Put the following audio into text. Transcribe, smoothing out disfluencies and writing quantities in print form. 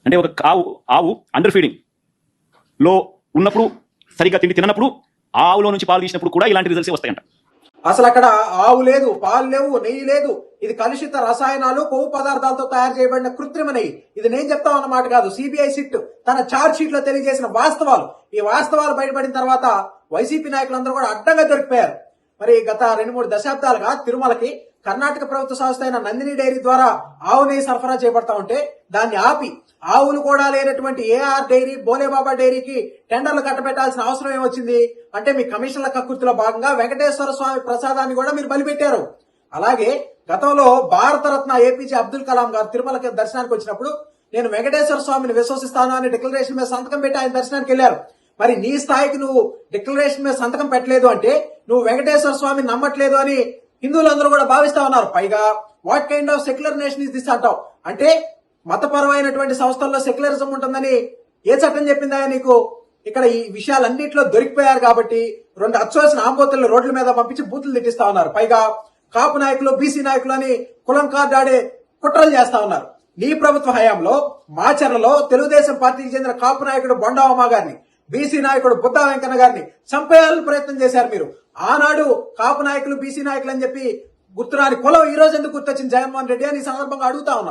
అంటే ఒక ఆవు అండర్ ఫీడింగ్ లో ఉన్నప్పుడు, సరిగ్గా తిండి తినప్పుడు, ఆవులో నుంచి పాలు తీసినప్పుడు కూడా ఇలాంటి రిజల్ట్స్ వస్తాయంట. అసలు అక్కడ ఆవు లేదు, పాలు లేవు, నెయ్యి లేదు. ఇది కలుషిత రసాయనాలు, కొవ్వు పదార్థాలతో తయారు చేయబడిన కృత్రిమ నెయ్యి. ఇది నేను చెప్తాం అన్నమాట కాదు, సిబిఐ సిట్ తన ఛార్జ్ షీట్ లో తెలియజేసిన వాస్తవాలు. ఈ వాస్తవాలు బయటపడిన తర్వాత వైసీపీ నాయకులందరూ కూడా అడ్డంగా దొరికిపోయారు. మరి గత 2-3 దశాబ్దాలుగా తిరుమలకి కర్ణాటక ప్రభుత్వ సంస్థ అయిన నందిని డైరీ ద్వారా ఆవు నెయ్యి సరఫరా చేపడతా ఉంటే దాన్ని ఆపి ఆవులు కూడా లేనటువంటి ఏఆర్ డైరీ, బోలేబాబా డైరీకి టెండర్లు కట్టబెట్టాల్సిన అవసరం ఏమొచ్చింది అంటే మీ కమిషన్ల కక్కుర్తిలో భాగంగా వెంకటేశ్వర స్వామి ప్రసాదాన్ని కూడా మీరు బలిపెట్టారు. అలాగే గతంలో భారతరత్న ఏపీజే అబ్దుల్ కలాం గారు తిరుమలకి దర్శనానికి వచ్చినప్పుడు నేను వెంకటేశ్వర స్వామిని విశ్వసిస్తాను అని డిక్లరేషన్ మీద సంతకం పెట్టి ఆయన దర్శనానికి వెళ్లారు. మరి నీ స్థాయికి నువ్వు డిక్లరేషన్ మీద సంతకం పెట్టలేదు అంటే నువ్వు వెంకటేశ్వర స్వామిని నమ్మట్లేదు అని హిందువులందరూ కూడా భావిస్తా ఉన్నారు. పైగా what kind of secular nation is this అంటావు అంటే మతపరమైనటువంటి సంస్థల్లో సెక్యులరిజం ఉంటుందని ఏ చట్టం చెప్పిందా నీకు? ఇక్కడ ఈ విషయాలన్నింటిలో దొరికిపోయారు కాబట్టి 2 అచ్చోసిన ఆంబోతులను రోడ్ల మీద పంపించి బూతులు తిట్టిస్తా ఉన్నారు. పైగా కాపు నాయకులు, బీసీ నాయకులు అని కులం కార్డాడే కుట్రలు చేస్తా ఉన్నారు. నీ ప్రభుత్వ హయాంలో మాచర్లలో తెలుగుదేశం పార్టీకి చెందిన కాపు నాయకుడు బొండావమ్మ గారిని, బీసీ నాయకుడు బుద్ధా వెంకన్న గారిని చంపేయాలని ప్రయత్నం చేశారు మీరు. ఆనాడు కాపు నాయకులు, బీసీ నాయకులు అని చెప్పి గుర్తురాని కులం ఈ రోజు ఎందుకు గుర్తొచ్చింది జగన్మోహన్ రెడ్డి అని ఈ సందర్భంగా అడుగుతా ఉన్నాం.